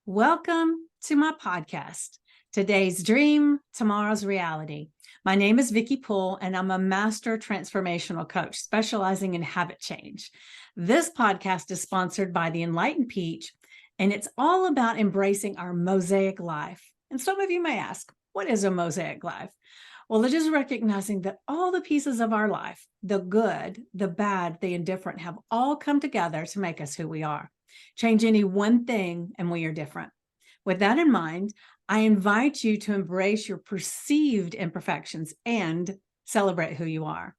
Welcome to my podcast. Today's dream, tomorrow's reality. My name is Vicki Poole, and I'm a master transformational coach specializing in habit change. This podcast is sponsored by the Enlightened Peach, and it's all about embracing our mosaic life. And some of you may ask, what is a mosaic life? Well, it is recognizing that all the pieces of our life, the good, the bad, the indifferent, have all come together to make us who we are. Change any one thing and we are different. With that in mind, I invite you to embrace your perceived imperfections and celebrate who you are.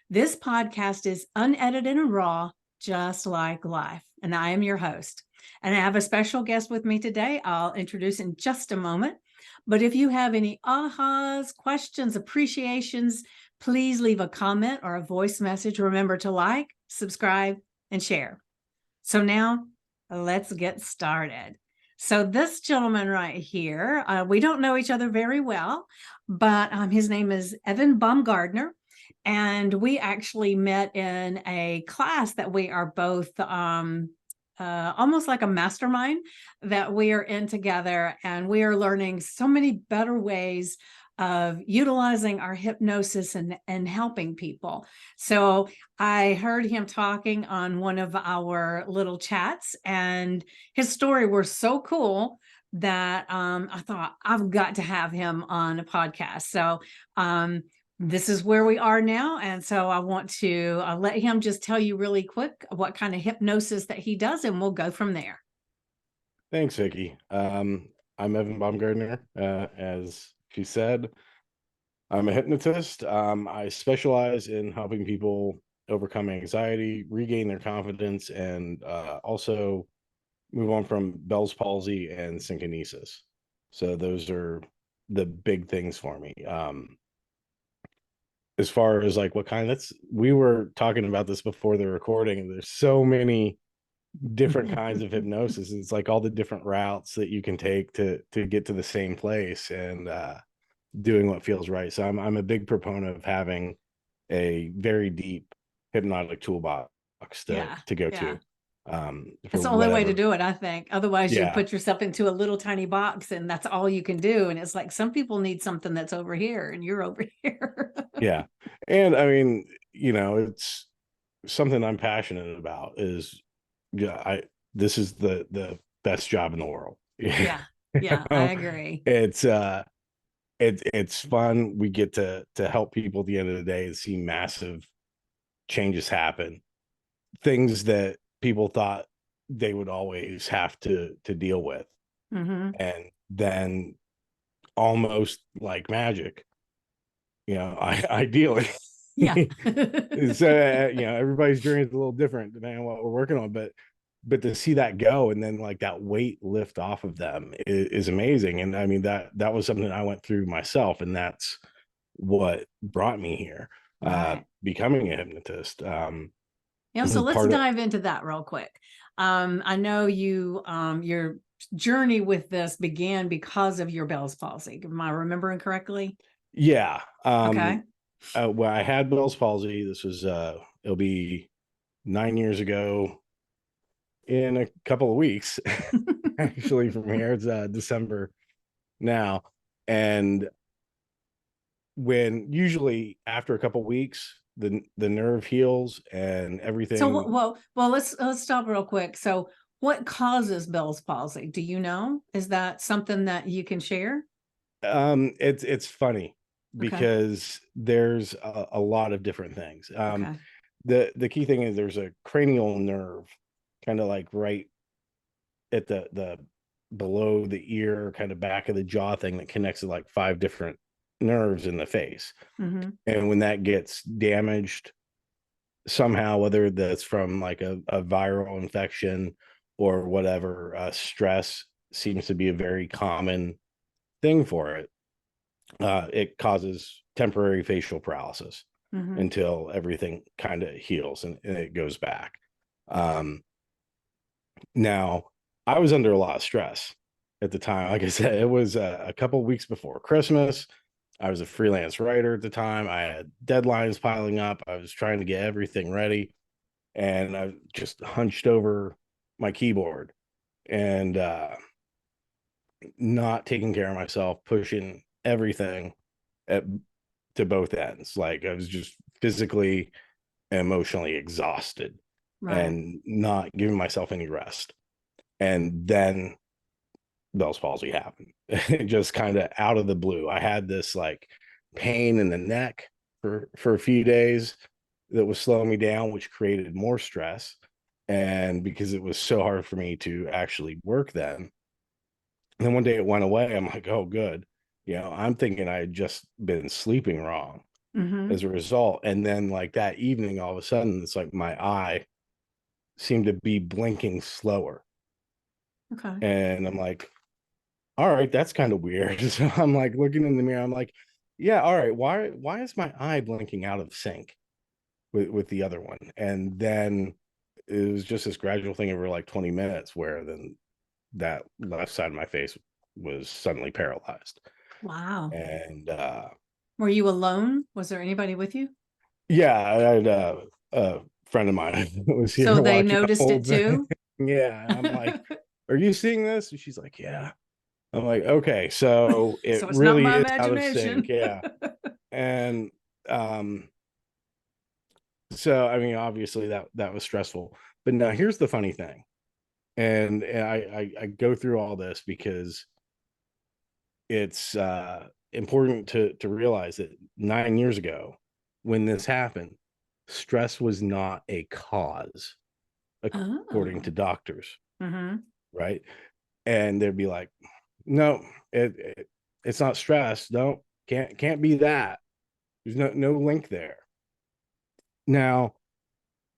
This podcast is unedited and raw, just like life. And I am your host. And I have a special guest with me today. I'll introduce in just a moment. But if you have any ahas, questions, appreciations, please leave a comment or a voice message. Remember to like, subscribe, and share. So now let's get started. So this gentleman right here, we don't know each other very well, but his name is Evan Baumgardner. And we actually met in a class that we are both almost like a mastermind that we are in together. And we are learning so many better ways of utilizing our hypnosis and helping people. So I heard him talking on one of our little chats, and his story was so cool that I thought I've got to have him on a podcast. So this is where we are now. And so I want to let him just tell you really quick what kind of hypnosis that he does, and we'll go from there. Thanks, Vicki. I'm Evan Baumgardner. As she said, I'm a hypnotist. I specialize in helping people overcome anxiety, regain their confidence, and also move on from Bell's Palsy and synkinesis. So those are the big things for me. As far as like what kind, we were talking about this before the recording, and there's so many different kinds of hypnosis. It's like all the different routes that you can take to get to the same place and doing what feels right. So I'm a big proponent of having a very deep hypnotic toolbox to go to. It's the only way to do it, I think. Otherwise, you Yeah. put yourself into a little tiny box and that's all you can do. And it's like some people need something that's over here and you're over here. Yeah. And I mean, it's something I'm passionate about is this is the best job in the world. Yeah. Yeah, I agree. It's fun. We get to help people at the end of the day and see massive changes happen. Things that people thought they would always have to deal with. Mm-hmm. And then almost like magic, I deal it. Yeah. So everybody's journey is a little different depending on what we're working on, but to see that go and then like that weight lift off of them is amazing. And I mean that was something I went through myself, and that's what brought me here, Right. becoming a hypnotist. So let's dive into that real quick. I know your journey with this began because of your Bell's palsy. Am I remembering correctly? Yeah. Okay. Well, I had Bell's palsy. This was it'll be 9 years ago in a couple of weeks. Actually, from here, it's December now. And when usually after a couple of weeks, the nerve heals and everything. So let's stop real quick. So what causes Bell's palsy? Do you know? Is that something that you can share? It's funny because there's a lot of different things. Okay. The key thing is there's a cranial nerve kind of like right at the below the ear, kind of back of the jaw thing that connects to like 5 different nerves in the face. Mm-hmm. And when that gets damaged somehow, whether that's from like a viral infection or whatever, stress seems to be a very common thing for it. It causes temporary facial paralysis until everything kind of heals and it goes back. Now, I was under a lot of stress at the time. Like I said, it was a couple weeks before Christmas. I was a freelance writer at the time. I had deadlines piling up. I was trying to get everything ready, and I just hunched over my keyboard, and not taking care of myself, pushing everything at, to both ends. Like I was just physically and emotionally exhausted Right. and not giving myself any rest. And then Bell's palsy happened. Just kind of out of the blue. I had this like pain in the neck for a few days that was slowing me down, which created more stress. And because it was so hard for me to actually work then, and then one day it went away. I'm like, oh, good. I'm thinking I had just been sleeping wrong Mm-hmm. as a result. And then, like that evening, all of a sudden, it's like my eye seemed to be blinking slower. Okay. And I'm like, all right, that's kind of weird. So I'm like looking in the mirror. I'm like, yeah, all right. Why is my eye blinking out of sync with the other one? And then it was just this gradual thing over like 20 minutes where then that left side of my face was suddenly paralyzed. Wow. And Were you alone? Was there anybody with you? yeah, I had a friend of mine who was So here they watching the noticed whole it thing. too? Yeah, I'm like, are you seeing this? And she's like, yeah. I'm like, okay, so it So it's not really my is out of sync. imagination. Yeah. And um so I mean, obviously that was stressful. But now here's the funny thing. And I go through all this because it's important to realize that 9 years ago when this happened, stress was not a cause according to Oh. doctors, Mm-hmm. right? And they'd be like, no, it's not stress. No, can't be that. There's no link there. Now,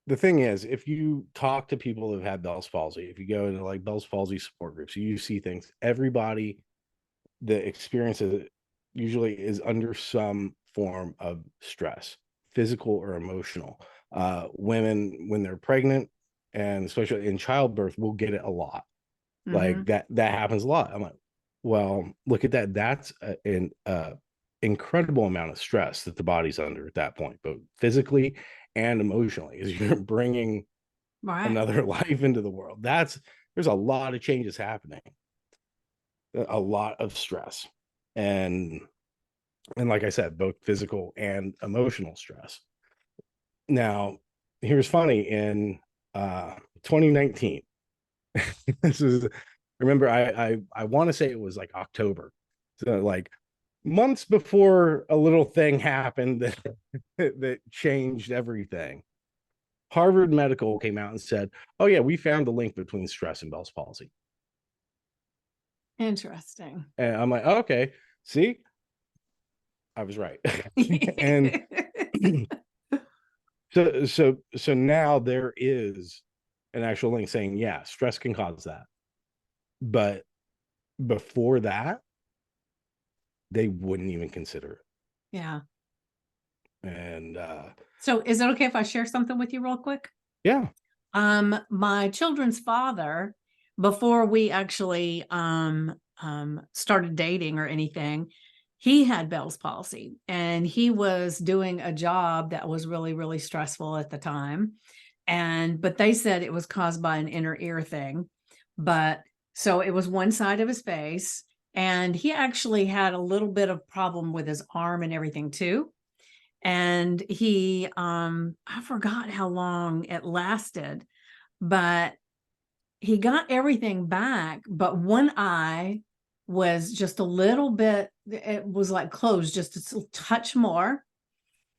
the thing is, if you talk to people who've had Bell's palsy, if you go into like Bell's palsy support groups, you see things. Everybody that experiences it usually is under some form of stress, physical or emotional. Women, when they're pregnant, and especially in childbirth, will get it a lot. Mm-hmm. Like that happens a lot. I'm like, well, look at that. That's an incredible amount of stress that the body's under at that point, both physically and emotionally, as you're bringing Right. another life into the world. There's a lot of changes happening, a lot of stress, and like I said, both physical and emotional stress. Now, here's funny in 2019. This is remember I want to say it was like October, so like months before a little thing happened that that changed everything. Harvard Medical came out and said, oh yeah, we found the link between stress and Bell's palsy. Interesting. And I'm like, oh, okay, see, I was right. And so now there is an actual link saying, yeah, stress can cause that. But before that, they wouldn't even consider Yeah. it. And So is it okay if I share something with you real quick? yeah. My children's father, before we actually started dating or anything, he had Bell's palsy and he was doing a job that was really, really stressful at the time. But they said it was caused by an inner ear thing. But so it was one side of his face. And he actually had a little bit of problem with his arm and everything too. And he I forgot how long it lasted, but he got everything back, but one eye was just a little bit, it was like closed just a touch more.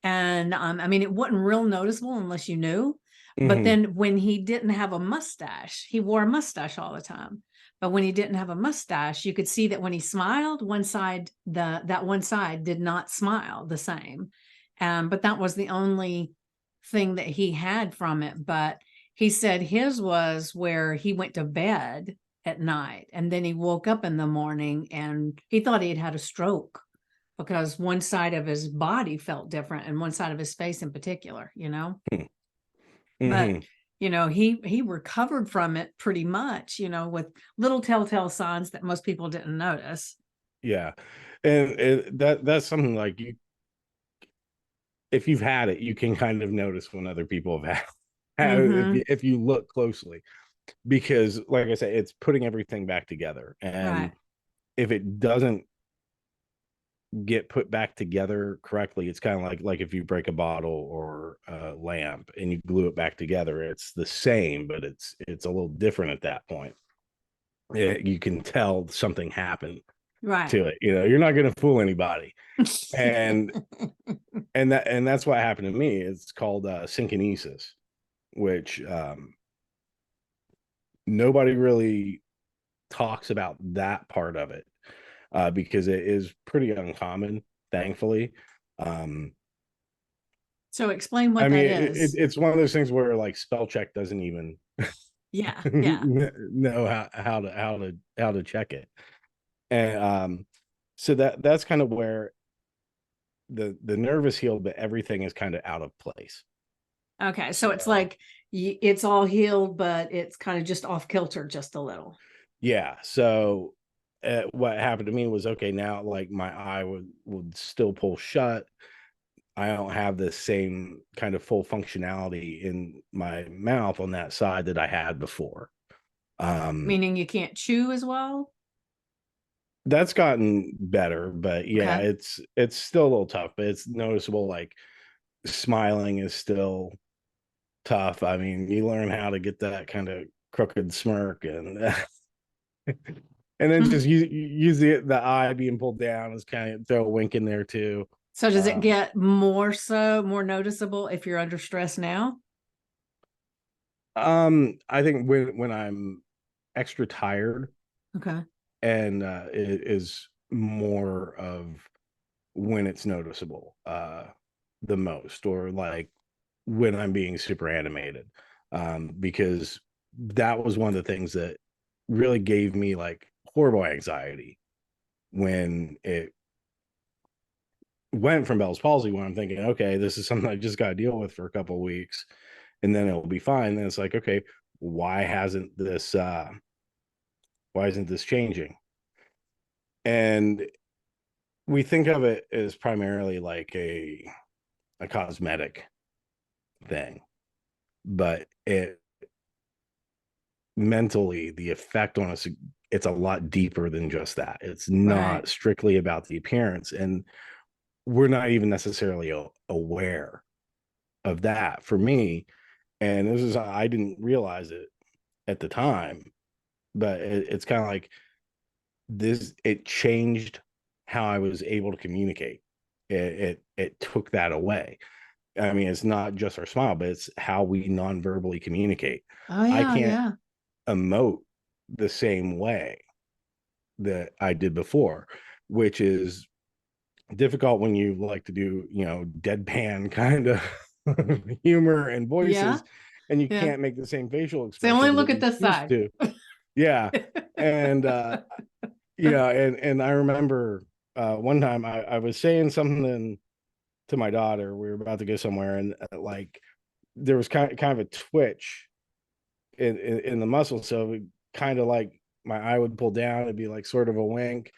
And I mean, it wasn't real noticeable unless you knew. But Mm-hmm. then when he didn't have a mustache, he wore a mustache all the time. But when he didn't have a mustache, you could see that when he smiled, one side, that one side did not smile the same. But that was the only thing that he had from it. But he said his was where he went to bed at night and then he woke up in the morning and he thought he had had a stroke because one side of his body felt different and one side of his face in particular, you know. But Mm-hmm. he recovered from it pretty much, with little telltale signs that most people didn't notice. Yeah. And that's something like you, if you've had it, you can kind of notice when other people have had Mm-hmm. if you look closely, because like I said, it's putting everything back together. And Right. if it doesn't get put back together correctly, it's kind of like if you break a bottle or a lamp and you glue it back together, it's the same, but it's a little different at that point. You can tell something happened Right. to it. You're not going to fool anybody. and that's what happened to me. It's called synkinesis, which nobody really talks about that part of it, because it is pretty uncommon, thankfully. So explain I what mean, that is. it's one of those things where like spell check doesn't even Yeah. Yeah. know how to check it. And so that's kind of where the nerve is healed, but everything is kind of out of place. Okay. So it's So like it's all healed, but it's kind of just off kilter just a little. yeah. So what happened to me was, okay, now like my eye would still pull shut. I don't have the same kind of full functionality in my mouth on that side that I had before. Meaning you can't chew as well. That's gotten better, but yeah, Okay. it's still a little tough, but it's noticeable. Like smiling is still tough. I mean, you learn how to get that kind of crooked smirk, and and then just use the eye being pulled down is kind of throw a wink in there too. So does it Um, get more noticeable if you're under stress now? I think when I'm extra tired, Okay. and it is more of when it's noticeable the most, or like when I'm being super animated, because that was one of the things that really gave me like horrible anxiety when it went from Bell's palsy, when I'm thinking, okay, this is something I just got to deal with for a couple of weeks and then it'll be fine. Then it's like, okay, why hasn't this why isn't this changing? And we think of it as primarily like a cosmetic thing, but it mentally, the effect on us, it's a lot deeper than just that. It's Right. not strictly about the appearance, and we're not even necessarily aware of that for me. And this is, I didn't realize it at the time, but it's kind of like this, it changed how I was able to communicate. It took that away. I mean, it's not just our smile, but it's how we non-verbally communicate. Oh I yeah, can't yeah. emote the same way that I did before, which is difficult when you like to do, deadpan kind of humor and Yeah. voices, and you Yeah. can't make the same facial So only expressions look that at you this used side. to. Yeah. And and I remember one time I was saying something to my daughter. We were about to go somewhere, and like there was kind of a twitch in the muscle, so kind of like my eye would pull down. It'd be like sort of a wink,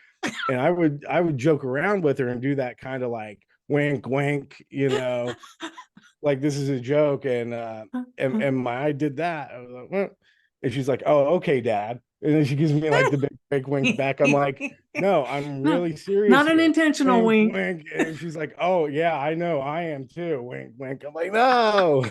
and I would joke around with her and do that kind of like wink wink, like this is a joke. And my eye did that. I was like, "What?" And she's like, "Oh, okay, dad." And then she gives me like the big wink back. I'm like, "No, I'm No, really serious not an here." intentional Wink wink. wink. And she's like, "Oh yeah, I know, I am too." Wink wink. I'm like, "No."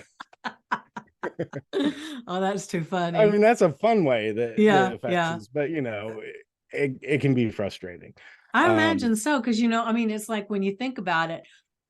Oh, that's too I funny. mean, that's a fun way that Yeah, affects yeah. us, but it can be frustrating. I Um, imagine so, because I mean, it's like when you think about it,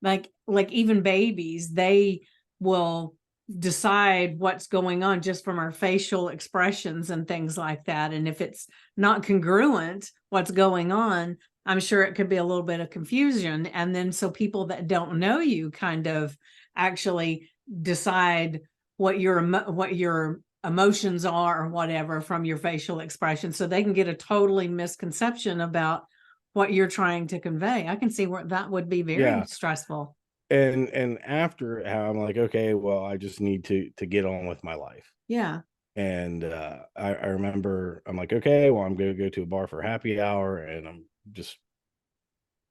like even babies, they will decide what's going on just from our facial expressions and things like that. And if it's not congruent, what's going on, I'm sure it could be a little bit of confusion. And then so people that don't know you kind of actually decide what your emotions are or whatever from your facial expression, so they can get a totally misconception about what you're trying to convey. I can see where that would be very yeah. stressful. And after how I'm like, okay, well, I just need to get on with my life. Yeah. And I remember I'm like, okay, well, I'm gonna go to a bar for happy hour, and I'm just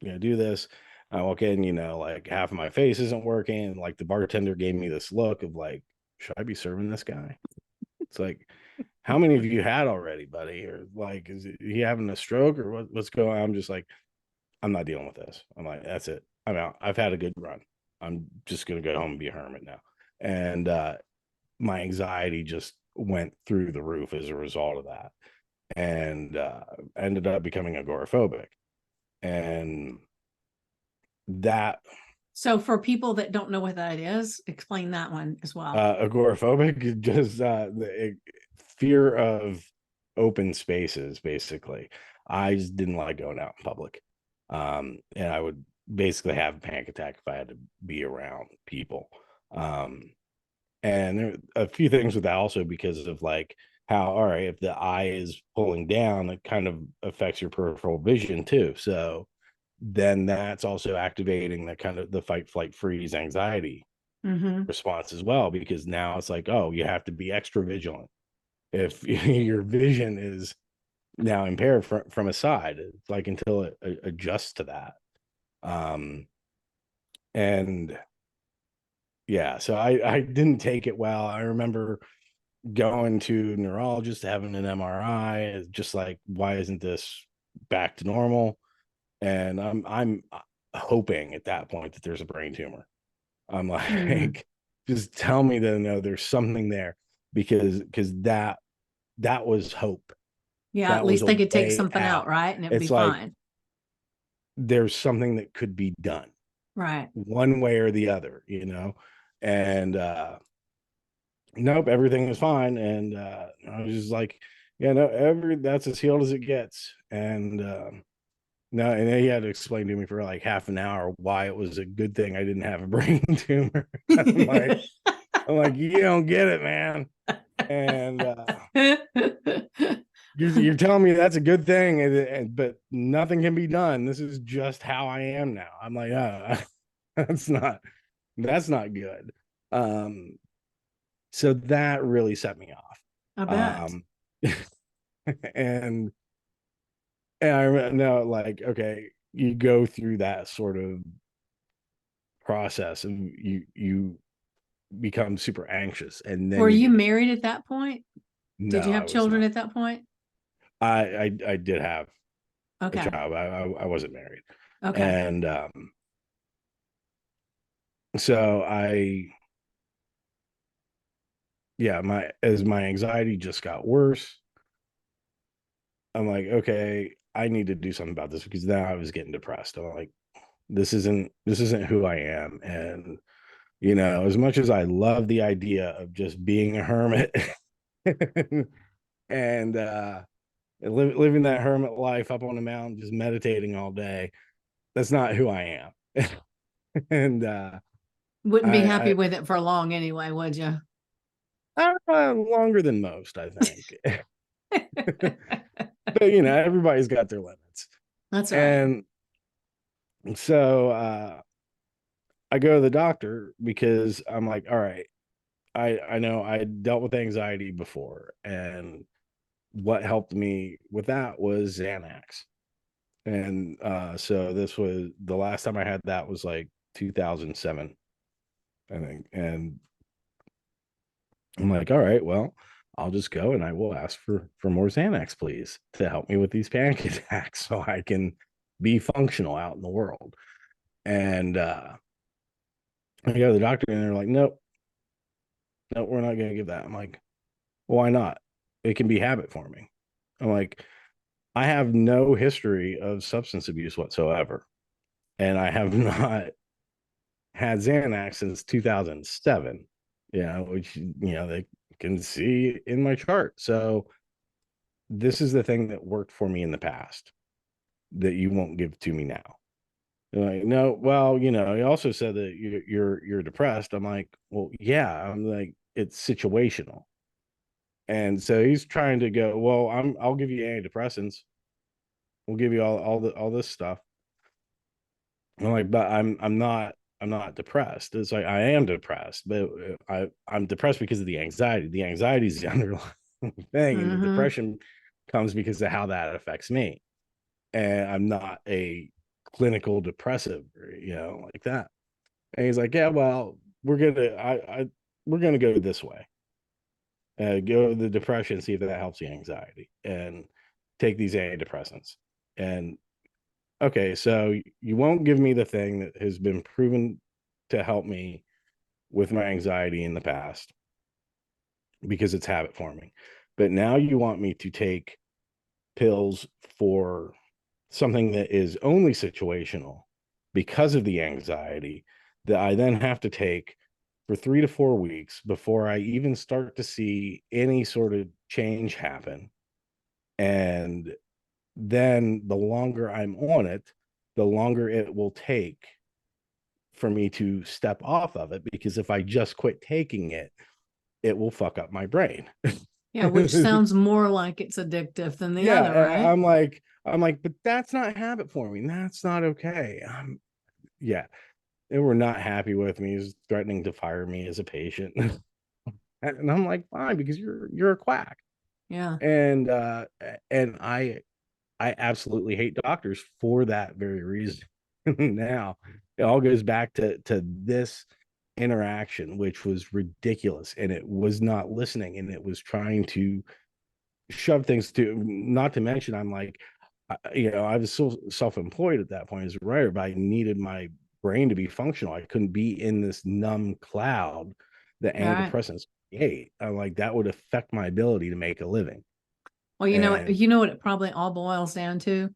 gonna do this. I walk in, like half of my face isn't working. And like the bartender gave me this look of like, should I be serving this guy? It's like, how many of you had already, buddy? Or like, is he having a stroke or what's going on? I'm just like, I'm not dealing with this. I'm like, that's it. I'm out. I've had a good run. I'm just going to go home and be a hermit now. And my anxiety just went through the roof as a result of that. And ended up becoming agoraphobic. And that So for people that don't know what that is, explain that one as well. agoraphobic, just the fear of open spaces. Basically, I just didn't like going out in public, and I would basically have a panic attack if I had to be around people. um and there are a few things with that also, because of like how, all right, if the eye is pulling down, it kind of affects your peripheral vision too. So then that's also activating the kind of the fight, flight, freeze anxiety Mm-hmm. response as well, because now it's like, oh, you have to be extra vigilant if your vision is now impaired from a side. It's like until it adjusts to that. um and yeah, so I didn't take it well. I remember going to neurologist, having an MRI, just like, why isn't this back to normal? And I'm hoping at that point that there's a brain tumor. I'm Mm. like, just tell me that no, there's something there, because that was hope. Yeah, at That was least a they could take way something out, out. right? And it'd be It's like fine. there's something that could be done Right. one way or the other, and nope, everything was fine. And I was just like, yeah, no, that's as healed as it gets. And no, and then he had to explain to me for like half an hour why it was a good thing I didn't have a brain tumor. I'm like, you don't get it, man. And you're telling me that's a good thing, but nothing can be done. This is just how I am now. I'm like, oh, that's not good. Um, so that really set me off. I bet. Um, and I know, like, okay, you go through that sort of process and you become super anxious, and then Were you you get married at that point? no, Did you I have was children not. at that point? I did have a Okay. child. I wasn't married. Okay. And so yeah, my anxiety just got worse. I'm like, okay, I need to do something about this, because now I was getting depressed. I'm like, this isn't who I am. And as much as I love the idea of just being a hermit and living that hermit life up on the mountain, just meditating all day, that's not who I am. And Wouldn't be happy I, with it for long anyway, would you? longer than most, I think. But everybody's got their limits. That's right. And so I go to the doctor, because I'm like, all right, I know I dealt with anxiety before, and what helped me with that was Xanax. And so this was the last time I had that was like 2007, I think. And I'm like, all right, well, I'll just go and I will ask for more Xanax, please, to help me with these panic attacks so I can be functional out in the world. And I go to the doctor and they're like, nope, no, we're not going to give that. I'm like, why not? It can be habit forming. I'm like, I have no history of substance abuse whatsoever. And I have not had Xanax since 2007, which, they can see in my chart. So this is the thing that worked for me in the past that you won't give to me now. They're like, no, well, he also said that you're depressed. I'm like, well, yeah. I'm like, it's situational. And so he's trying to go, well, I'll give you antidepressants. We'll give you all this stuff. I'm like, but I'm not depressed. It's like, I am depressed, but I'm depressed because of the anxiety. The anxiety is the underlying thing, and the Mm-hmm. depression comes because of how that affects me. And I'm not a clinical depressive, like that. And he's like, yeah, well, we're gonna go this way. go to the depression, see if that helps the anxiety, and take these antidepressants. And okay, so you won't give me the thing that has been proven to help me with my anxiety in the past because it's habit forming. But now you want me to take pills for something that is only situational because of the anxiety that I then have to take for 3 to 4 weeks before I even start to see any sort of change happen. And then the longer I'm on it, the longer it will take for me to step off of it, because if I just quit taking it, it will fuck up my brain. Yeah, which sounds more like it's addictive than the Yeah, other, right? I'm like, but that's not habit forming. That's not okay. Yeah, they were not happy with me. He was threatening to fire me as a patient. And I'm like, fine, because you're a quack. Yeah. And and I absolutely hate doctors for that very reason. Now it all goes back to this interaction, which was ridiculous, and it was not listening, and it was trying to shove things to, not to mention, I'm like, I was so self-employed at that point as a writer, but I needed my brain to be functional. I couldn't be in this numb cloud that Right. antidepressants create. I'm like, that would affect my ability to make a living. Well, And you know what it probably all boils down to?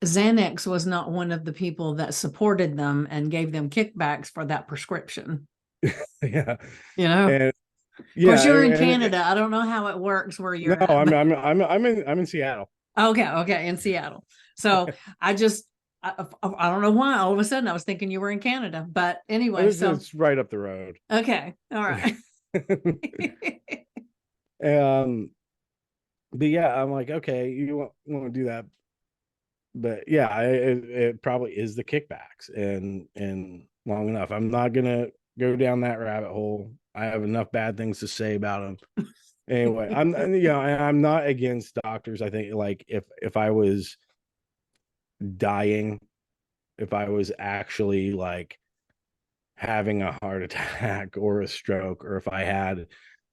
Xanax was not one of the people that supported them and gave them kickbacks for that prescription. yeah, You know, of and course, yeah, you're in Canada. I don't know how it works where no, you're at, but I'm in Seattle. okay, in Seattle. So I just, I don't know why all of a sudden I was thinking you were in Canada, but anyway, so It's right up the road. okay, all right. um, but yeah, I'm like, okay, you want to do that, but yeah, it probably is the kickbacks, and long enough. I'm not gonna go down that rabbit hole. I have enough bad things to say about them. Anyway, I'm not against doctors. I think, like, if I was dying, if I was actually like having a heart attack or a stroke, or if I had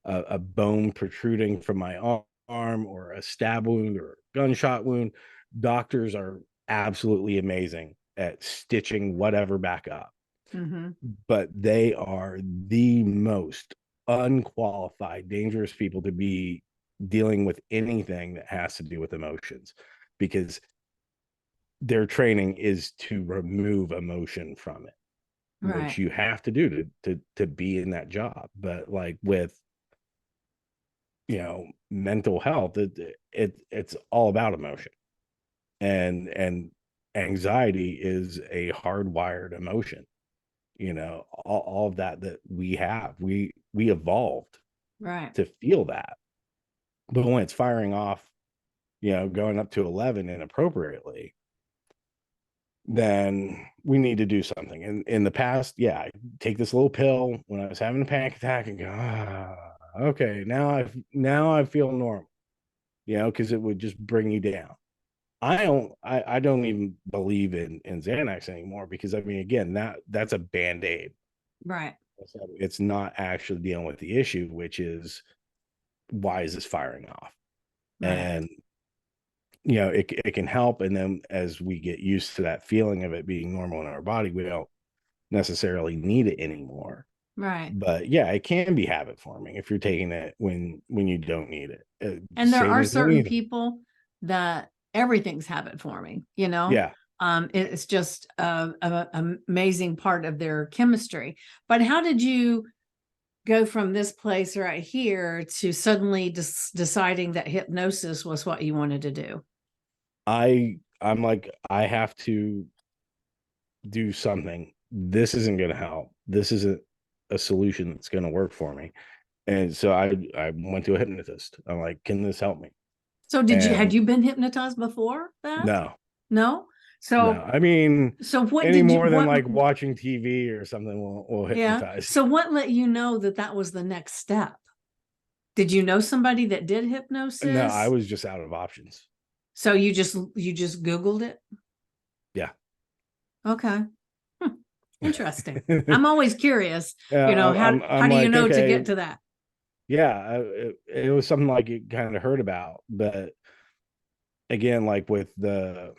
a bone protruding from my arm, or a stab wound, or a gunshot wound, doctors are absolutely amazing at stitching whatever back up. Hmm. But they are the most unqualified, dangerous people to be dealing with anything that has to do with emotions, because their training is to remove emotion from it, which Right, you have to do to be in that job. But like with, mental health, it's all about emotion, and anxiety is a hardwired emotion. All of that we evolved right, to feel that. But when it's firing off, going up to 11 inappropriately, then we need to do something. And in the past, yeah, I take this little pill when I was having a panic attack and go, okay, now I feel normal, because it would just bring you down. I don't even believe in Xanax anymore, because I mean, again, that's a band-aid. right, It's not actually dealing with the issue, which is, why is this firing off? right, And it can help, and then as we get used to that feeling of it being normal in our body, we don't necessarily need it anymore. right. But yeah, it can be habit forming if you're taking it when you don't need it. And there Same are as certain anything. people that everything's habit forming, you know. Yeah, It's just a amazing part of their chemistry. But how did you go from this place right here to suddenly deciding that hypnosis was what you wanted to do? I'm like, I have to do something. This isn't going to help. This isn't a solution that's going to work for me. And so I went to a hypnotist. I'm like, can this help me? So had And you been hypnotized before that? no, No. no. So I mean, what any did you more than what like watching TV or something will yeah. hypnotize. So what let you know that that was the next step? Did you know somebody that did No, I hypnosis? was just out of options. So you just Googled it? Yeah. Okay. Interesting. I'm always curious, Yeah, how I'm do you like, know to okay, get to that? yeah, it was something like it kind of heard about, but again, like with the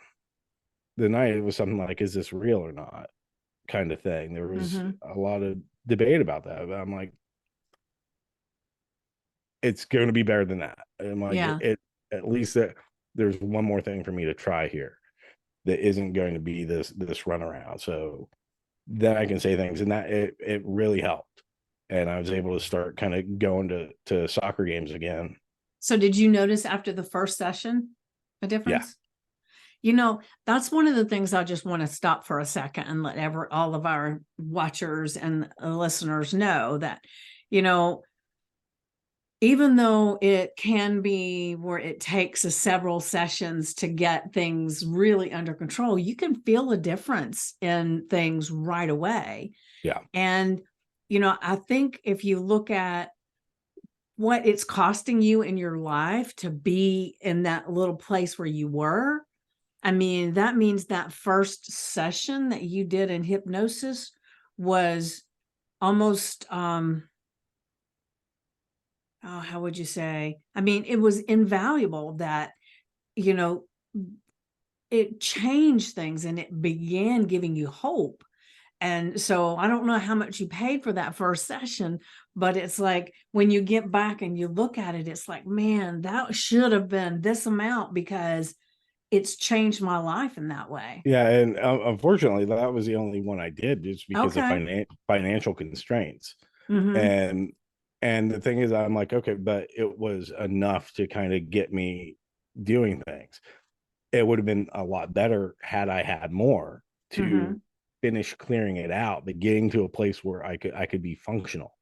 night, it was something like, is this real or not, kind of thing. There was Hmm. a lot of debate about that, but I'm like, it's going to be better than that. I'm like, Yeah. at least that there's one more thing for me to try here that isn't going to be this runaround. So then I can say things, and that it really helped. And I was able to start kind of going to soccer games again. So did you notice after the first session a Yeah. difference? You know, that's one of the things I just want to stop for a second and let all of our watchers and listeners know that, you know, even though it can be where it takes several sessions to get things really under control, you can feel a difference in things right away. Yeah. And, you know, I think if you look at what it's costing you in your life to be in that little place where you were, I mean, that means that first session that you did in hypnosis was almost, oh, how would you say? I mean, it was invaluable that, you know, it changed things and it began giving you hope. And so I don't know how much you paid for that first session, but it's like when you get back and you look at it, it's like, man, that should have been this amount because it's changed my life in that way. Yeah, and unfortunately, that was the only one I did just because of Okay. financial constraints. Mhm. And the thing is, I'm like, okay, but it was enough to kind of get me doing things. It would have been a lot better had I had more to Mhm. finish clearing it out, but getting to a place where I could be functional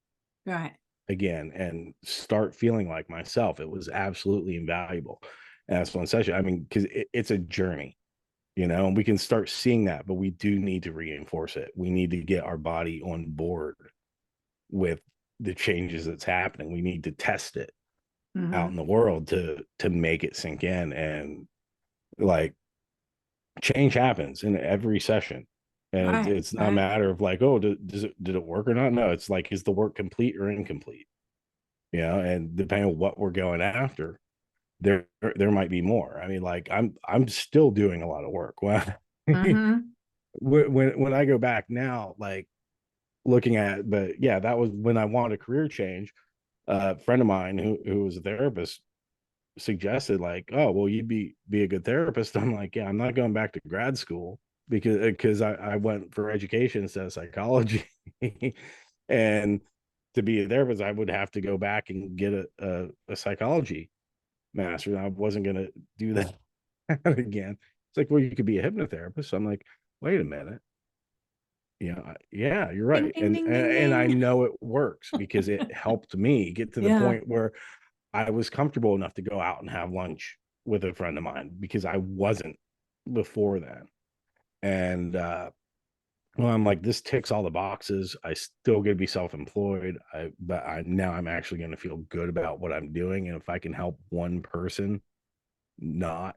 Right. again and start feeling like myself. It was absolutely invaluable. And that's one session. I mean, because it's a journey, and we can start seeing that, but we do need to reinforce it. We need to get our body on board with the changes that's happening. We need to test it out in Mhm. the world to make it sink in. And like, change happens in every session, and Right. it's not a Right. matter of like, oh, did it work or not. No, it's like, is the work complete or incomplete? And depending on what we're going after, there might be more. I mean, like, I'm still doing a lot of work. Well, Mhm. when I go back now, like, looking at, but yeah, that was when I wanted a career change. A friend of mine who was a therapist suggested, like, oh, well, you'd be a good therapist. I'm like, yeah, I'm not going back to grad school because I went for education instead of psychology. And to be a therapist, I would have to go back and get a psychology master. I wasn't going to do that again. It's like, well, you could be a hypnotherapist. So I'm like, wait a minute. Yeah, you're Ding, right. ding, And, ding, and ding, and I ding. know it works because it helped me get to the Yeah. point where I was comfortable enough to go out and have lunch with a friend of mine because I wasn't before then. And well, I'm like, this ticks all the boxes. I still get to be self-employed. But I'm actually going to feel good about what I'm doing. And if I can help one person not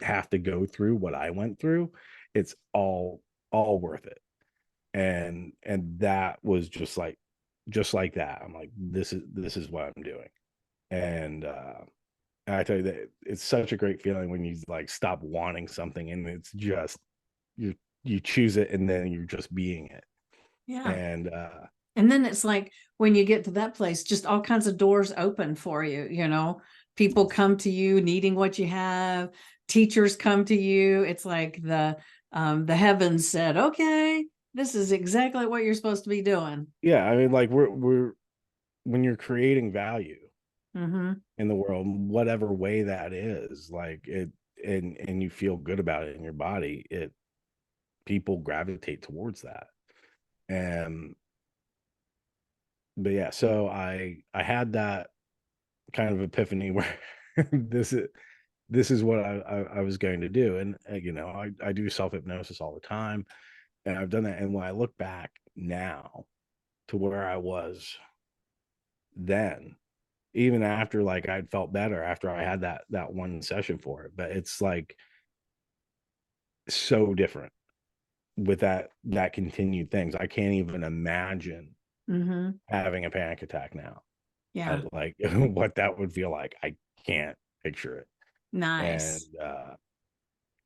have to go through what I went through, it's all worth it. And that was just like that. I'm like, this is what I'm doing. And and I tell you that it's such a great feeling when you like stop wanting something and it's just you you choose it and then you're just being it. Yeah. And And then it's like when you get to that place, just all kinds of doors open for you, you know. People come to you needing what you have, teachers come to you. It's like the heavens said, "Okay, this is exactly what you're supposed to be doing." yeah, I mean, like, we're when you're creating value Mhm. in the world, whatever way that is, like it, and you feel good about it in your body, it people gravitate towards that. And but yeah, so I had that kind of epiphany where this is this is what I was going to do. And I do self hypnosis all the time, and I've done that. And when I look back now to where I was then, even after like I'd felt better after I had that one session for it, but it's like so different with that continued things. I can't even imagine Mhm. having a panic attack now. Yeah. like what that would feel like. I can't picture it. And Nice.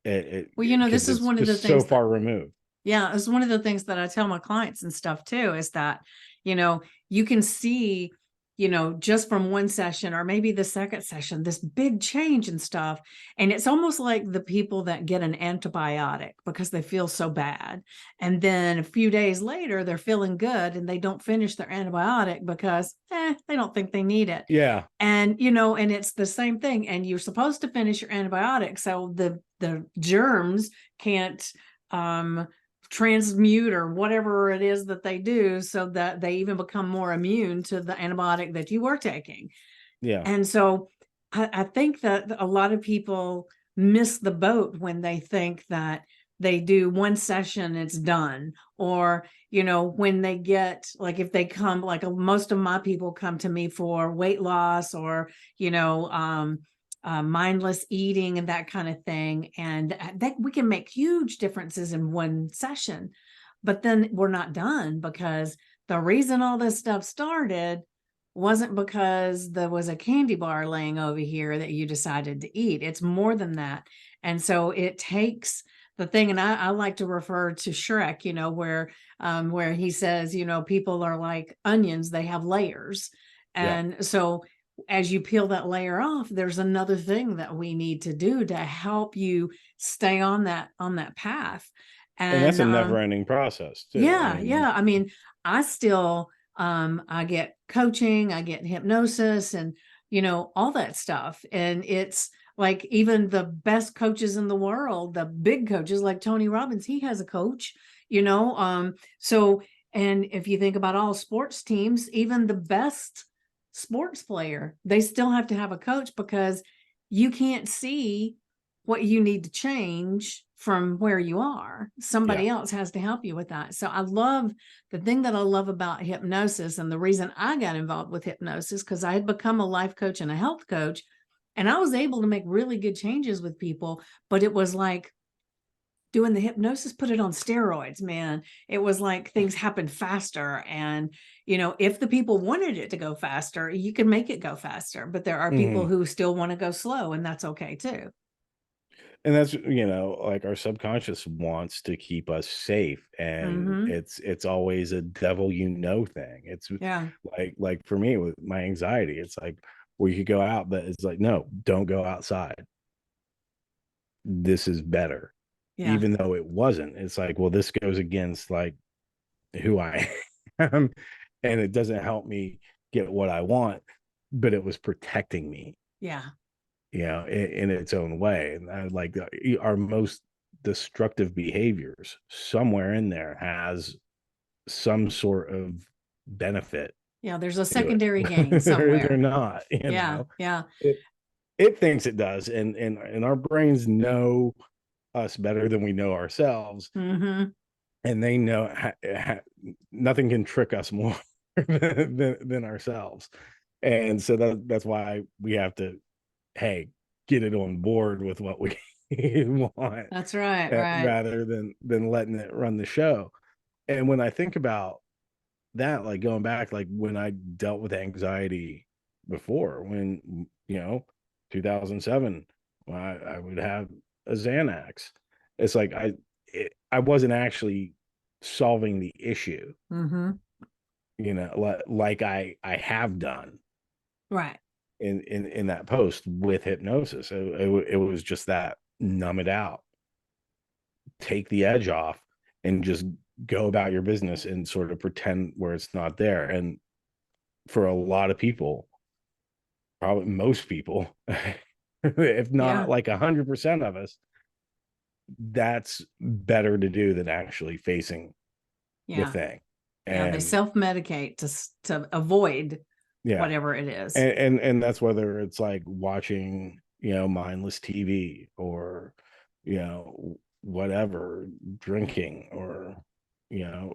it Well, this because is it's one of the just so things that, far removed. yeah, it's one of the things that I tell my clients and stuff too, is that, you can see, just from one session or maybe the second session, this big change and stuff. And it's almost like the people that get an antibiotic because they feel so bad. And then a few days later, they're feeling good and they don't finish their antibiotic because they don't think they need it. Yeah. And and it's the same thing, and you're supposed to finish your antibiotic so the germs can't transmute or whatever it is that they do, so that they even become more immune to the antibiotic that you were taking. Yeah. And so I think that a lot of people miss the boat when they think that they do one session, it's done. Or, when they get, like, if they come, like most of my people come to me for weight loss or, mindless eating and that kind of thing. And that we can make huge differences in one session, but then we're not done, because the reason all this stuff started wasn't because there was a candy bar laying over here that you decided to eat. It's more than that. And so it takes the thing, and I like to refer to Shrek, where he says, people are like onions, they have layers. Yeah. And so as you peel that layer off, there's another thing that we need to do to help you stay on that path. And that's And a never ending process too. I yeah, mean, yeah. I mean, I still I get coaching, I get hypnosis and all that stuff. And it's like even the best coaches in the world, the big coaches like Tony Robbins, he has a coach, so and if you think about all sports teams, even the best sports player, they still have to have a coach, because you can't see what you need to change from where you are. yeah. Somebody else has to help you with that. So I love the thing that I love about hypnosis, and the reason I got involved with hypnosis, because I had become a life coach and a health coach, and I was able to make really good changes with people. But it was like doing the hypnosis, put it on steroids, man. It was like things happened faster. And, if the people wanted it to go faster, you can make it go faster. But there are people Mhm. who still want to go slow, and that's okay too. And that's, like our subconscious wants to keep us safe, and Mm-hmm. it's always a devil thing. It's Yeah. like for me with my anxiety, it's like, well, you could go out, but it's like, no, don't go outside. This is better. Yeah. Even though it wasn't. It's like, well, this goes against like who I am, and it doesn't help me get what I want, but it was protecting me, Yeah. in its own way. And I like our most destructive behaviors somewhere in there has some sort of benefit Yeah. There's a to it. secondary gain They're somewhere. not, Yeah. Yeah. it thinks it does, and our brains know us better than we know ourselves, Mm-hmm. and they know nothing can trick us more than ourselves. And so that's why we have to, hey, get it on board with what we want, That's right. Right. rather than letting it run the show. And when I think about that, like going back, like when I dealt with anxiety before, when 2007, when I would have a Xanax, it's like I wasn't actually solving the issue, Mm-hmm. like I have done Right. in that post with hypnosis. It was just that, numb it out, take the edge off, and just go about your business and sort of pretend where it's not there. And for a lot of people, probably most people, if not Yeah. like 100% of us, that's better to do than actually facing the Yeah. thing. Yeah. They And self-medicate to avoid yeah, whatever it is. and that's whether it's like watching, mindless TV, or whatever, drinking, or you know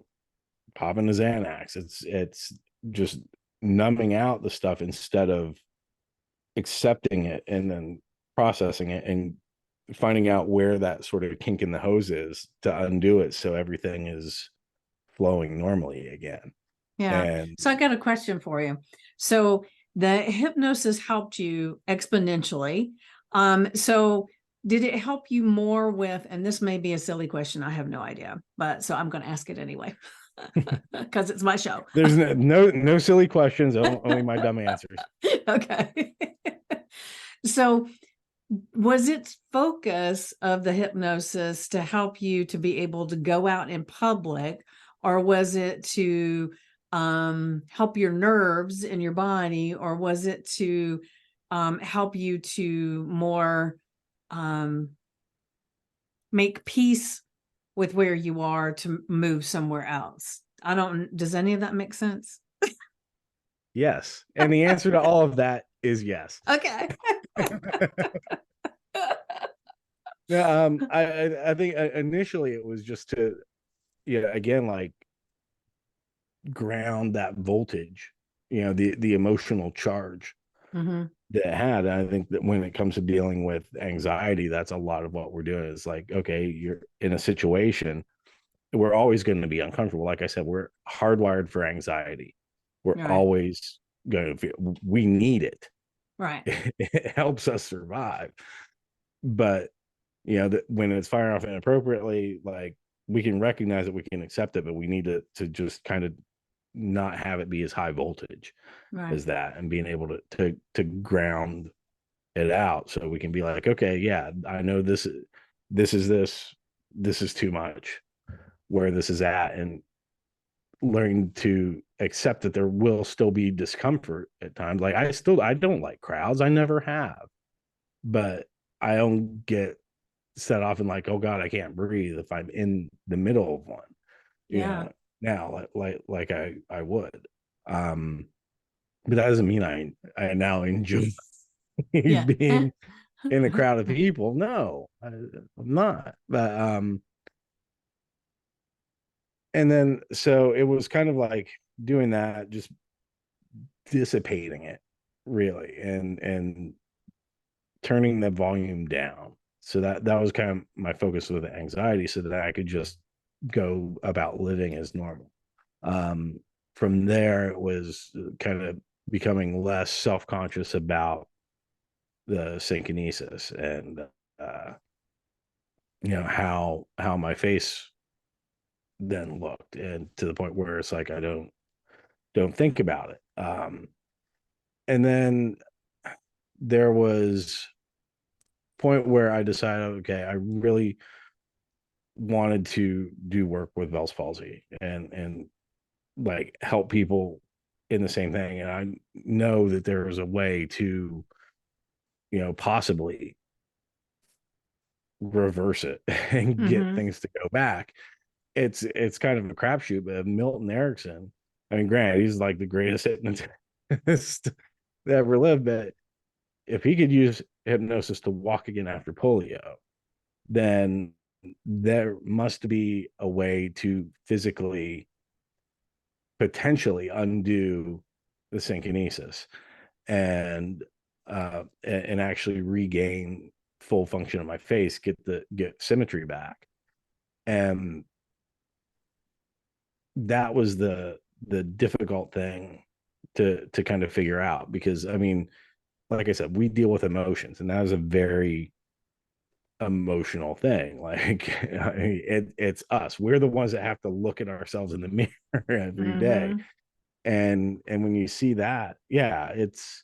popping a Xanax. It's just numbing out the stuff instead of accepting it and then processing it and finding out where that sort of kink in the hose is to undo it, so everything is flowing normally again. Yeah. And So I got a question for you. So the hypnosis helped you exponentially. So did it help you more with, and this may be a silly question, I have no idea, but so I'm going to ask it anyway because it's my show. There's no silly questions, only my dumb answers. Okay. So was its focus of the hypnosis to help you to be able to go out in public, or was it to help your nerves in your body, or was it to help you to more make peace with where you are to move somewhere else? Does any of that make sense? Yes. And the answer to all of that is yes. Okay. Yeah, I think initially it was just to, again, like ground that voltage, the emotional charge Hmm. that it had. And I think that when it comes to dealing with anxiety, that's a lot of what we're doing. Is like, okay, you're in a situation, we're always going to be uncomfortable. Like I said, we're hardwired for anxiety. We're Right. always going to feel, we need it. Right. It helps us survive. But when it's firing off inappropriately, like we can recognize it, we can accept it, but we need to just kind of not have it be as high voltage Right. as that, and being able to ground it out, so we can be like, okay, yeah, I know this is too much, where this is at, and learning to accept that there will still be discomfort at times. Like I don't like crowds, I never have, but I don't get set off and like, oh God, I can't breathe if I'm in the middle of one, Yeah. now like I would. But that doesn't mean I now enjoy Yeah. being in a crowd of people. No, I'm not. But and then so it was kind of like doing that, just dissipating it really, and turning the volume down. So that was kind of my focus with the anxiety, so that I could just go about living as normal. Um, from there, it was kind of becoming less self-conscious about the synkinesis, and uh, how my face then looked, and to the point where it's like I don't think about it. And then there was a point where I decided, okay, I really wanted to do work with Bells Palsy, and like help people in the same thing. And I know that there is a way to, possibly reverse it and get Hmm. things to go back. It's kind of a crapshoot, but Milton Erickson, I mean, granted, he's like the greatest hypnotist that ever lived, but if he could use hypnosis to walk again after polio, then there must be a way to physically potentially undo the synkinesis, and and actually regain full function of my face, get symmetry back. And that was the difficult thing to kind of figure out, because I mean, like I said, we deal with emotions, and that is a very emotional thing. Like it's us, we're the ones that have to look at ourselves in the mirror every day. Hmm. And when you see that, yeah, it's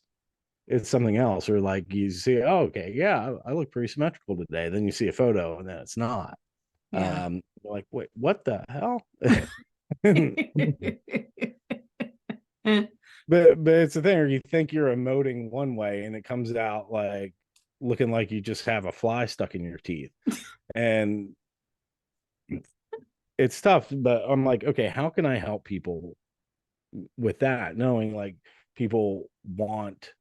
something else. Or like you see, oh, okay, yeah, I look pretty symmetrical today, then you see a photo and then it's not. Yeah. Like, wait, what the hell? But it's the thing, or you think you're emoting one way and it comes out like looking like you just have a fly stuck in your teeth. And it's tough, but I'm like, okay, how can I help people with that, knowing like people want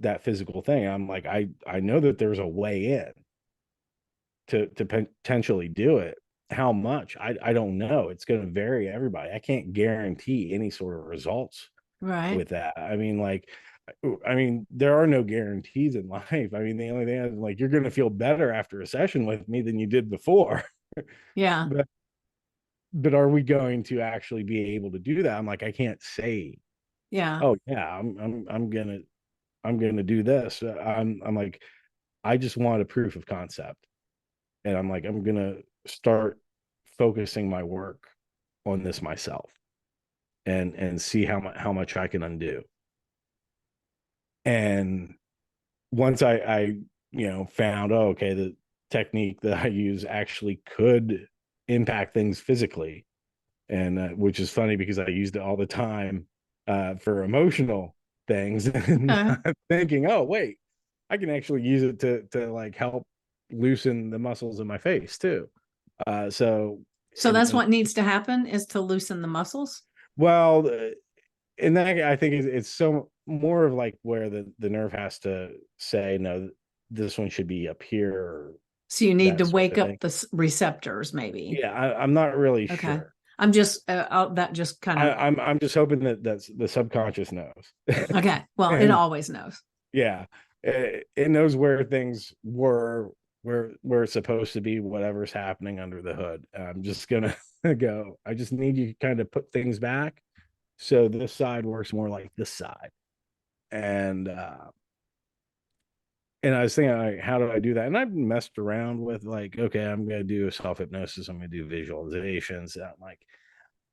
that physical thing? I'm like, I know that there's a way in to potentially do it. How much, I don't know. It's going to vary everybody. I can't guarantee any sort of results Right. with that. I mean, like, I mean, there are no guarantees in life. I mean, the only thing is, like, you're going to feel better after a session with me than you did before. Yeah. But are we going to actually be able to do that? I'm like, I can't say Yeah. oh yeah, I'm gonna do this. I'm like, I just want a proof of concept. And I'm like, I'm gonna start focusing my work on this myself and see how much I can undo. And once I found, oh, okay, the technique that I use actually could impact things physically, and which is funny because I used it all the time for emotional things, and Okay. I'm thinking, oh wait, I can actually use it to like help loosen the muscles in my face too. So So that's and what needs to happen, is to loosen the muscles. well, and that I think it's so more of like where the nerve has to say no, this one should be up here, or So you need that to sort wake of up thing. the receptors, maybe. Yeah, I'm not really Okay. sure. I'm just, that just kind of, I'm just hoping that that's the subconscious knows. okay. Well, it And always knows. yeah, it knows where things were, where it's supposed to be, whatever's happening under the hood. I'm just gonna go. I just need you to kind of put things back so this side works more like this side. And and I was thinking, like, how do I do that? And I've messed around with like, okay, I'm gonna do a self hypnosis. I'm gonna do visualizations. And I'm like,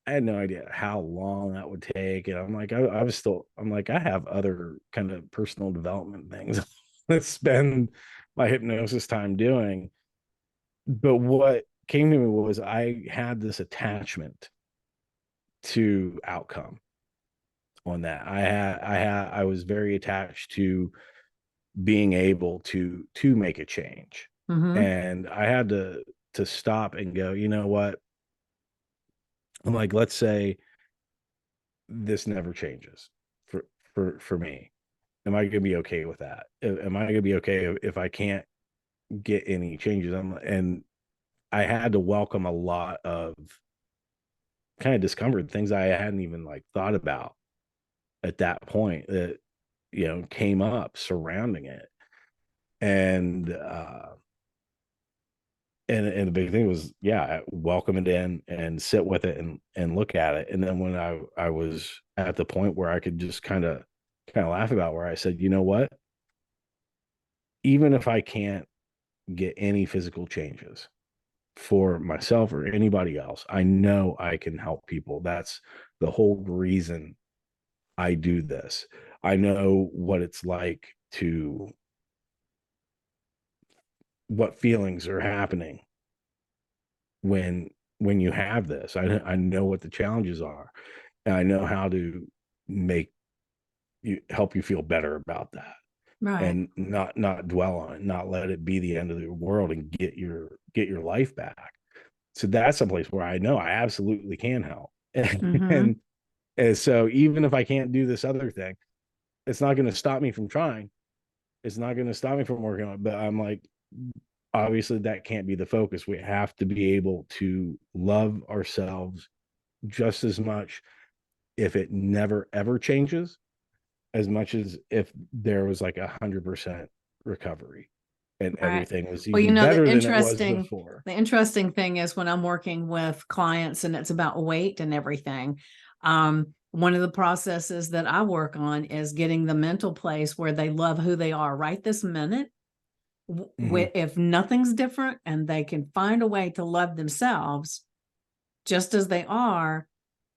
I had no idea how long that would take. And I'm like, I was still, I'm like, I have other kind of personal development things let's spend my hypnosis time doing. But what came to me was I had this attachment to outcome on that. I was very attached to being able to make a change. Mm-hmm. And I had to stop and go, you know what? I'm like, let's say this never changes for for me. Am I gonna be okay with that? Am I gonna be okay if I can't get any changes? And I had to welcome a lot of kind of discomfort, things I hadn't even like thought about at that point that came up surrounding it. And and the big thing was, yeah, welcome it in and sit with it and look at it. And then when I was at the point where I could just kind of laugh about, where I said, you know what, even if I can't get any physical changes for myself or anybody else, I know I can help people. That's the whole reason I do this. I know what it's like to, what feelings are happening when you have this. I know what the challenges are, and I know how to make you, help you feel better about that, Right. and not dwell on it, not let it be the end of the world, and get your life back. So that's a place where I know I absolutely can help. Mm-hmm. and, and so even if I can't do this other thing, it's not going to stop me from trying. It's not going to stop me from working on it. But I'm like, obviously that can't be the focus. We have to be able to love ourselves just as much if it never ever changes, as much as if there was like 100% recovery and Right. everything was Well, even the better than it was interesting, before. thing is when I'm working with clients and it's about weight and everything, one of the processes that I work on is getting the mental place where they love who they are right this minute. Hmm. If nothing's different and they can find a way to love themselves just as they are,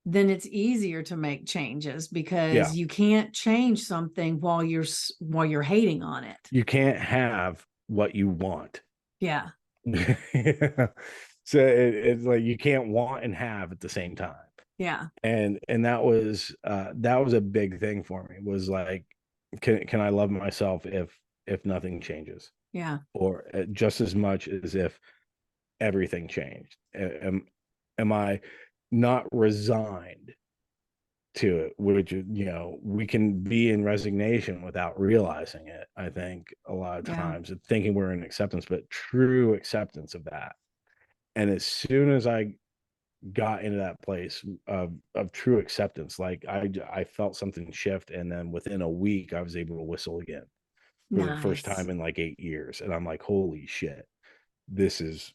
then it's easier to make changes, Yeah, because you can't change something while you're hating on it. you can't have what you want. Yeah. So it's like you can't want and have at the same time. Yeah. And that was a big thing for me, was like, can I love myself if nothing changes, Yeah. or just as much as if everything changed? Am I not resigned to it, which we can be in resignation without realizing it, I think, a lot of Yeah. times, and thinking we're in acceptance, but true acceptance of that. And as soon as I got into that place of true acceptance, like I felt something shift, and then within a week I was able to whistle again for the first Nice. time in like 8 years. And I'm like, holy shit, this is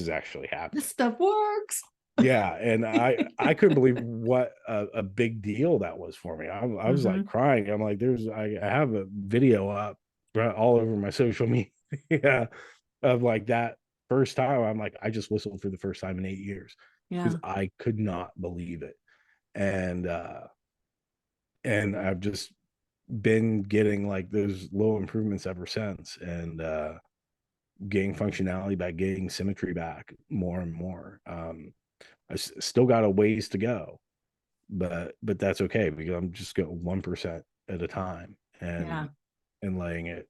actually This happening. stuff works. Yeah, and I couldn't believe what a big deal that was for me. I was like Hmm. crying. I'm like, I have a video up all over my social media of like that first time. I'm like, I just whistled for the first time in 8 years because Yeah. I could not believe it. And and I've just been getting like those little improvements ever since, and getting functionality back, getting symmetry back more and more. Still got a ways to go, but that's okay because I'm just going 1% at a time, Yeah. and letting it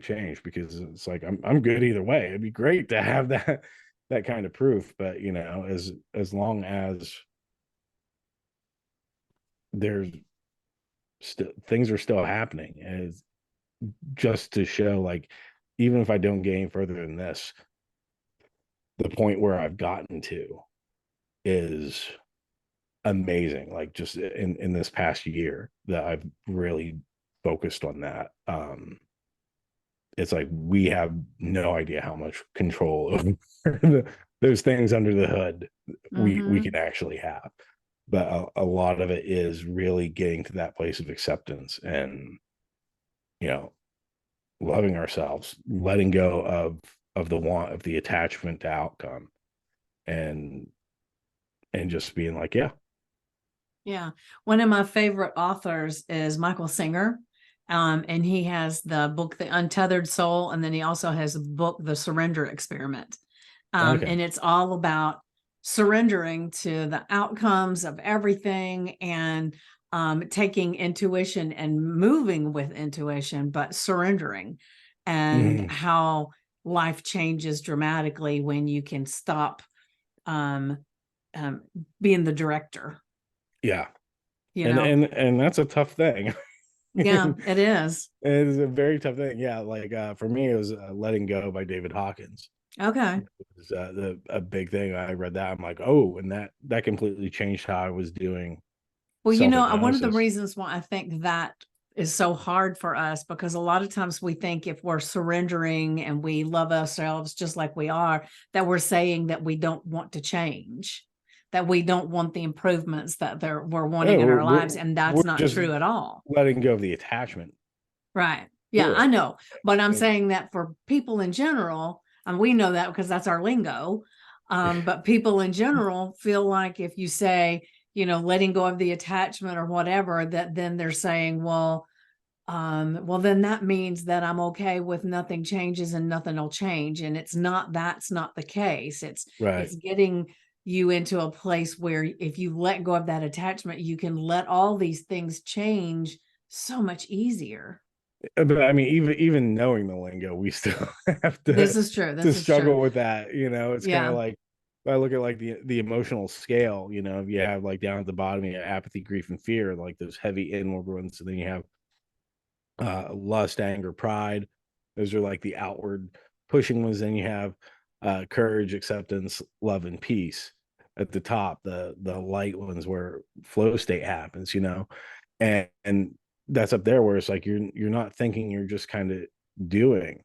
change, because it's like I'm good either way. It'd be great to have that kind of proof, but as long as there's still things are still happening, and it's just to show like, even if I don't get any further than this, the point where I've gotten to is amazing. Like, just in this past year that I've really focused on that. It's like we have no idea how much control over those things under the hood we Hmm. can actually have. But a lot of it is really getting to that place of acceptance, and you know loving ourselves, letting go of the want of the attachment to outcome, and just being like, yeah. Yeah. One of my favorite authors is Michael Singer. And he has the book, The Untethered Soul. And then he also has a book, The Surrender Experiment. Okay. And it's all about surrendering to the outcomes of everything, and taking intuition and moving with intuition, but surrendering, and Mhm. how life changes dramatically when you can stop um, um, being the director, Yeah. you and know? and and that's a tough thing. Yeah, it is. It's a very tough thing. Yeah, like for me, it was Letting Go by David Hawkins. Okay. It was a big thing. I read that. I'm like, oh, and that completely changed how I was doing Well, self one of the hypnosis. reasons why I think that is so hard for us, because a lot of times we think if we're surrendering and we love ourselves just like we are, that we're saying that we don't want to change, that we don't want the improvements that we're wanting Oh, in our we're lives. And that's we're not just true at all. letting go of the attachment Right. Yeah, to I it. know. But I'm And saying that for people in general, and we know that because that's our lingo. But people in general feel like if you say, letting go of the attachment or whatever, that then they're saying, well, then that means that I'm okay with nothing changes and nothing will change. And that's not the case. right. It's getting you into a place where if you let go of that attachment, you can let all these things change so much easier. But I mean, even knowing the lingo, we still have This to is true. This is true. struggle with that. It's kind of Yeah. like, if I look at like the emotional scale. If you have like down at the bottom, you have apathy, grief, and fear, like those heavy inward ones. And then you have lust, anger, pride. Those are like the outward pushing ones. Then you have courage, acceptance, love, and peace at the top. The light ones where flow state happens. And that's up there where it's like you're not thinking, you're just kind of doing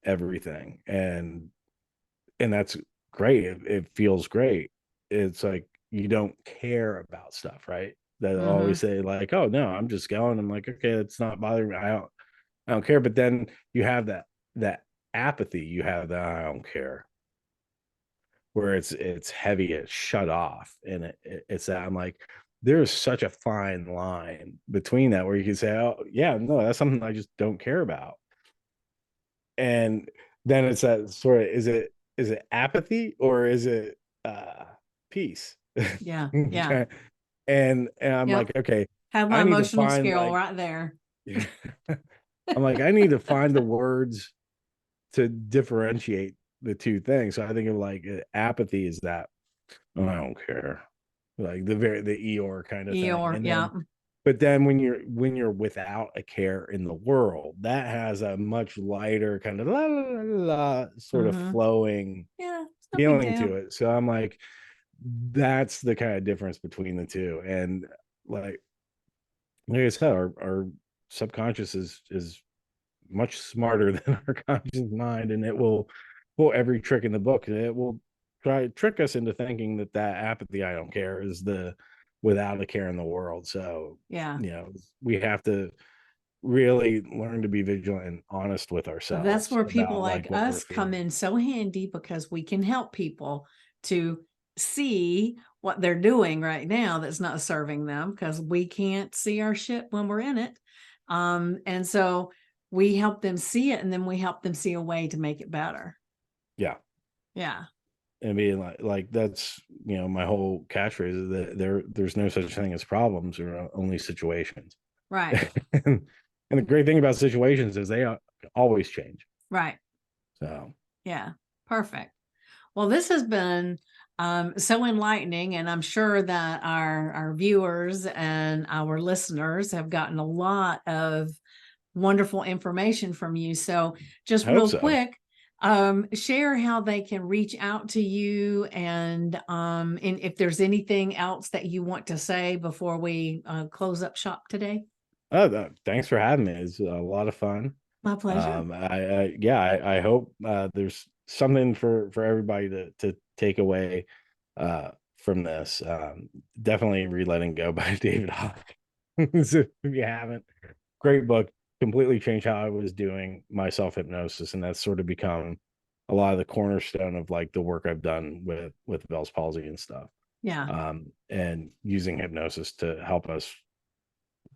everything, and that's great. It feels great. It's like you don't care about stuff, right? That always Hmm. say like, oh no, I'm just going. I'm like, okay, it's not bothering me. I don't care. But then you have that apathy. You have that I don't care, where it's heavy, it's shut off, and it's that I'm like, there's such a fine line between that, where you can say, oh yeah, no, that's something I just don't care about. And then it's that sort of, is it apathy, or is it uh peace? Yeah. Yeah. Okay. And I'm Yep. like, okay, Have my I need to emotional find scale like, right there. I'm like, I need to find the words to differentiate the two things. So I think of like, apathy is that, oh, I don't care, like the Eeyore kind of thing. Eeyore. And Yeah. then, but then when you're without a care in the world, that has a much lighter kind of la la la la sort of Hmm. flowing Yeah. It's no big feeling deal. to it. So I'm like, that's the kind of difference between the two. And like I said, our subconscious is much smarter than our conscious mind, and it will pull every trick in the book. And it will try trick us into thinking that apathy, I don't care, is the without a care in the world. So, Yeah. we have to really learn to be vigilant and honest with That's ourselves where people about like like what we're us come feeling. in so handy because we can help people to see what they're doing right now that's not serving them because we can't see our shit when we're in it. And so we help them see it and then we help them see a way to make it better. Yeah. Yeah. I mean, like that's my whole catchphrase is that there's no such thing as problems, or only situations. Right. and, the great thing about situations is they always change. Right. So Yeah. Perfect. Well, this has been so enlightening, and I'm sure that our viewers and our listeners have gotten a lot of wonderful information from you. So, just I hope real so. quick, share how they can reach out to you, and if there's anything else that you want to say before we close up shop today. Thanks for having me. It's a lot of fun. My pleasure. I hope there's something for everybody to take away from this. Definitely read Letting Go by David Hawkins. If you haven't, great book. Completely changed how I was doing my self hypnosis, and that's sort of become a lot of the cornerstone of like the work I've done with Bell's Palsy and stuff. Yeah. And using hypnosis to help us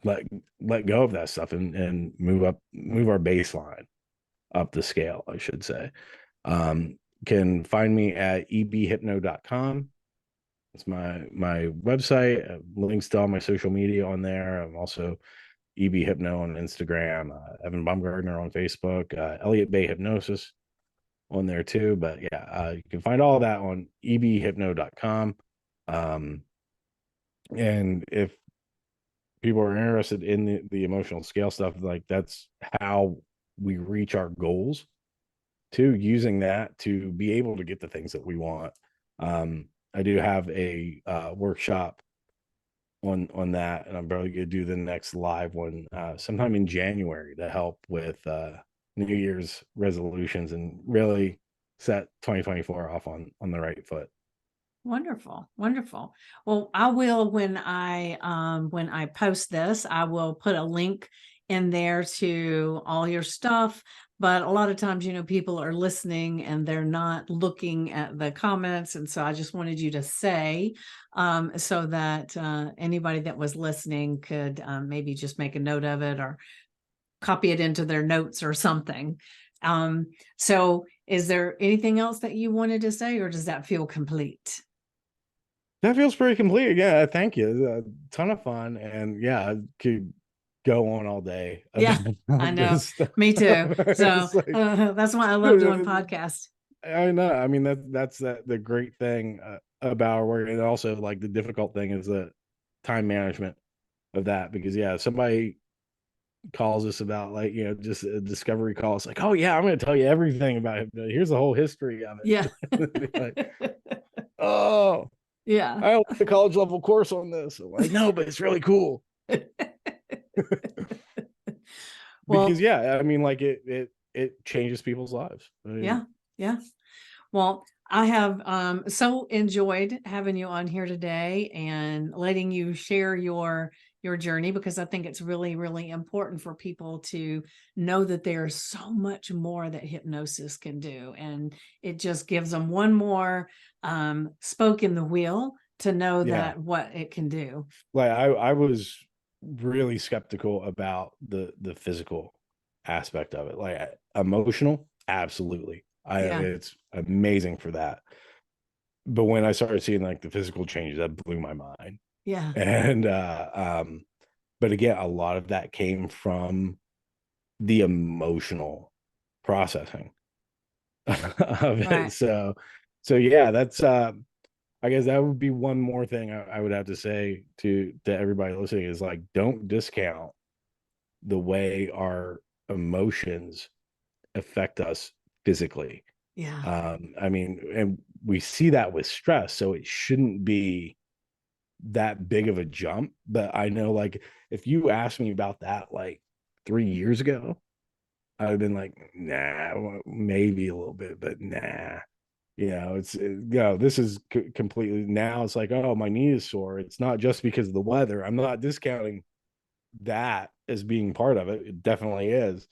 let let go of that stuff and move our baseline up the scale, I should say. Can find me at ebhypno.com. It's my website. Links to all my social media on there. I'm also ebhypno on Instagram, Evan Baumgardner on Facebook, Elliott Bay Hypnosis on there too. But yeah, you can find all that on ebhypno.com. And if people are interested in the emotional scale stuff, like that's how we reach our goals, to using that to be able to get the things that we want. I do have a workshop on that, and I'm probably gonna do the next live one sometime in January to help with New Year's resolutions and really set 2024 off on the right foot. Wonderful, wonderful. Well, I will when I post this, I will put a link in there to all your stuff. But a lot of times, people are listening and they're not looking at the comments, and so I just wanted you to say so that anybody that was listening could maybe just make a note of it or copy it into their notes or something. So, is there anything else that you wanted to say, or does that feel complete? That feels pretty complete. Yeah, thank you. It was a ton of fun, and yeah, I could go on all day Yeah, I about know. this stuff. Me too. So It's like, that's why I love doing podcasts. I know. I mean, that's the great thing about our work, and also like the difficult thing is the time management of that. Because yeah, if somebody calls us about like just a discovery call, it's like, oh yeah, I'm going to tell you everything about it. Here's the whole history of Yeah. it. Like, oh, Yeah. I don't want a college level course on this. I'm like, no, but it's really cool. Because Well, yeah, I mean, like it changes people's lives. I mean, yeah. Yeah. Well, I have so enjoyed having you on here today and letting you share your journey, because I think it's really, really important for people to know that there's so much more that hypnosis can do. And it just gives them one more spoke in the wheel to know yeah, that what it can do. like I was really skeptical about the physical aspect of it. Like emotional, absolutely. Yeah. It's amazing for that. But when I started seeing like the physical changes, that blew my mind. Yeah. And but again, a lot of that came from the emotional processing of it. Right. So yeah, that's I guess that would be one more thing I would have to say to everybody listening is like, don't discount the way our emotions affect us physically. Yeah. I mean, and we see that with stress, so it shouldn't be that big of a jump. But I know, like, if you asked me about that like 3 years ago, I'd have been like, nah, well, maybe a little bit, but nah. this is completely, now it's like, oh, my knee is sore. It's not just because of the weather. I'm not discounting that as being part of it. It definitely is.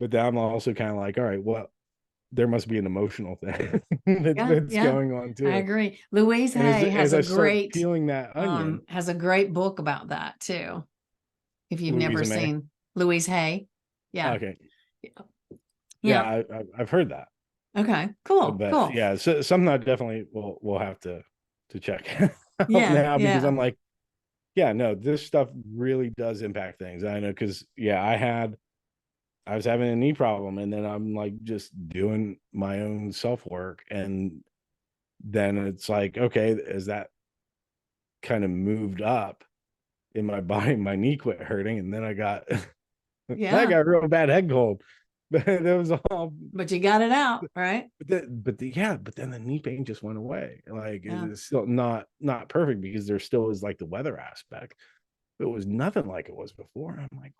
But then I'm also kind of like, all right, well, there must be an emotional thing Yeah, that's yeah, going on I too. agree. Louise And Hay as I start peeling that onion, has a great book about that too. If you've never Louisa May. seen Louise Hay. Yeah. Okay. Yeah, Yeah. I've heard that. Okay. Cool. But Cool. yeah, so something I definitely will have to check out Yeah. now, because Yeah. I'm like, yeah, no, this stuff really does impact things. I know, because yeah, I was having a knee problem, and then I'm like just doing my own self work, and then it's like, okay, as that kind of moved up in my body, my knee quit hurting, and then I got I Yeah. got a real bad head cold. But that was all. But you got it out, right? But then the knee pain just went away. Like, Yeah. it's still not perfect, because there still is like the weather aspect. It was nothing like it was before. I'm like,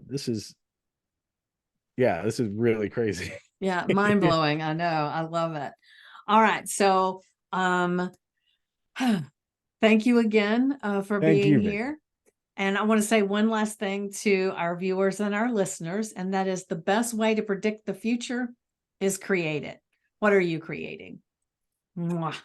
this is, yeah, this is really crazy. Yeah. Mind blowing. I know. I love it. All right. So, thank you again for Thank being you, Vicky. here. And I want to say one last thing to our viewers and our listeners, and that is the best way to predict the future is create it. What are you creating? Mwah.